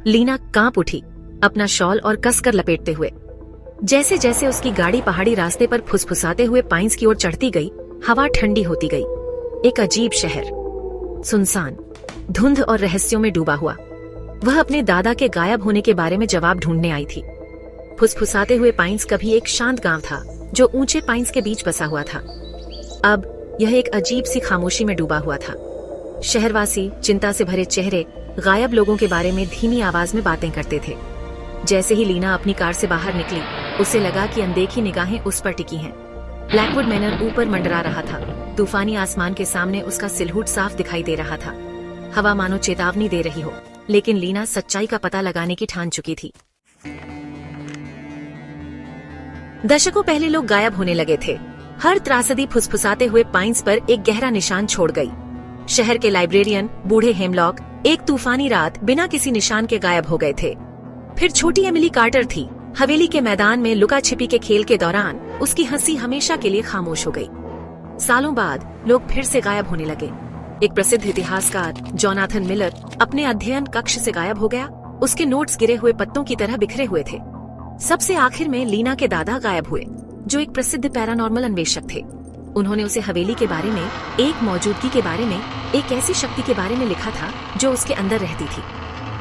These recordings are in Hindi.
लीना कांप उठी, अपना शॉल और कसकर लपेटते हुए। जैसे जैसे उसकी गाड़ी पहाड़ी रास्ते पर फुसफुसाते हुए पाइन्स की ओर चढ़ती गई, हवा ठंडी होती गई। एक अजीब शहर, सुनसान, धुंध और रहस्यों में डूबा हुआ। वह अपने दादा के गायब होने के बारे में जवाब ढूंढने आई थी। फुसफुसाते हुए पाइन्स कभी एक शांत गांव था जो ऊंचे पाइन्स के बीच बसा हुआ था। अब यह एक अजीब सी खामोशी में डूबा हुआ था। शहरवासी चिंता से भरे चेहरे गायब लोगों के बारे में धीमी आवाज में बातें करते थे। जैसे ही लीना अपनी कार से बाहर निकली, उसे लगा कि अनदेखी निगाहें उस पर टिकी हैं। ब्लैकवुड मैनर ऊपर मंडरा रहा था। तूफानी आसमान के सामने उसका सिलहुट साफ दिखाई दे रहा था। हवा मानो चेतावनी दे रही हो, लेकिन लीना सच्चाई का पता लगाने की ठान चुकी थी। दशकों पहले लोग गायब होने लगे थे। हर त्रासदी फुसफुसाते हुए पाइन्स पर एक गहरा निशान छोड़ गई। शहर के लाइब्रेरियन बूढ़े हेमलॉक एक तूफानी रात बिना किसी निशान के गायब हो गए थे। फिर छोटी एमिली कार्टर थी। हवेली के मैदान में लुका छिपी के खेल के दौरान उसकी हंसी हमेशा के लिए खामोश हो गई। सालों बाद लोग फिर से गायब होने लगे। एक प्रसिद्ध इतिहासकार जोनाथन मिलर अपने अध्ययन कक्ष से गायब हो गया। उसके नोट्स गिरे हुए पत्तों की तरह बिखरे हुए थे। सबसे आखिर में लीना के दादा गायब हुए, जो एक प्रसिद्ध पैरानॉर्मल अन्वेषक थे। उन्होंने उसे हवेली के बारे में, एक मौजूदगी के बारे में, एक ऐसी शक्ति के बारे में लिखा था जो उसके अंदर रहती थी।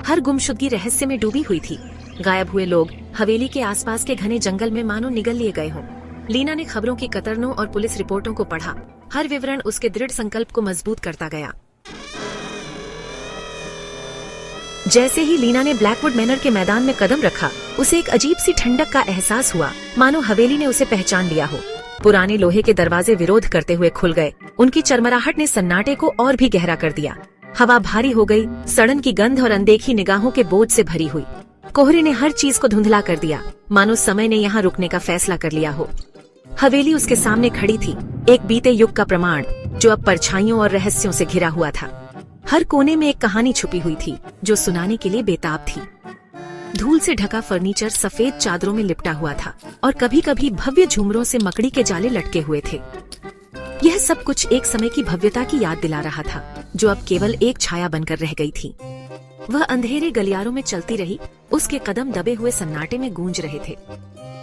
हर गुमशुदगी रहस्य में डूबी हुई थी। गायब हुए लोग हवेली के आसपास के घने जंगल में मानो निगल लिए गए हों। लीना ने खबरों की कतरनों और पुलिस रिपोर्टों को पढ़ा। हर विवरण उसके दृढ़ संकल्प को मजबूत करता गया। जैसे ही लीना ने ब्लैकवुड मैनर के मैदान में कदम रखा, उसे एक अजीब सी ठंडक का एहसास हुआ, मानो हवेली ने उसे पहचान लिया हो। पुराने लोहे के दरवाजे विरोध करते हुए खुल गए। उनकी चरमराहट ने सन्नाटे को और भी गहरा कर दिया। हवा भारी हो गई, सड़न की गंध और अनदेखी निगाहों के बोझ से भरी हुई। कोहरे ने हर चीज को धुंधला कर दिया, मानो समय ने यहाँ रुकने का फैसला कर लिया हो। हवेली उसके सामने खड़ी थी, एक बीते युग का प्रमाण जो अब परछाइयों और रहस्यों से घिरा हुआ था। हर कोने में एक कहानी छुपी हुई थी जो सुनाने के लिए बेताब थी। धूल से ढका फर्नीचर सफेद चादरों में लिपटा हुआ था और कभी कभी भव्य झूमरों से मकड़ी के जाले लटके हुए थे। यह सब कुछ एक समय की भव्यता की याद दिला रहा था, जो अब केवल एक छाया बनकर रह गई थी। वह अंधेरे गलियारों में चलती रही, उसके कदम दबे हुए सन्नाटे में गूंज रहे थे।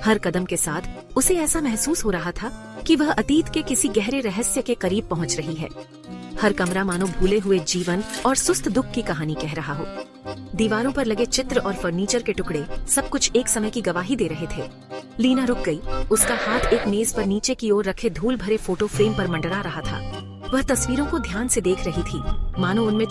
हर कदम के साथ उसे ऐसा महसूस हो रहा था कि वह अतीत के किसी गहरे रहस्य के करीब पहुंच रही है। हर कमरा मानो भूले हुए जीवन और सुस्त दुख की कहानी कह रहा हो। दीवारों पर लगे चित्र और फर्नीचर के टुकड़े सब कुछ एक समय की गवाही दे रहे थे। लीना रुक गई। उसका हाथ एक मेज पर नीचे की ओर रखे धूल भरे फोटो फ्रेम पर मंडरा रहा था। वह तस्वीरों को ध्यान से देख रही थी, मानो उनमें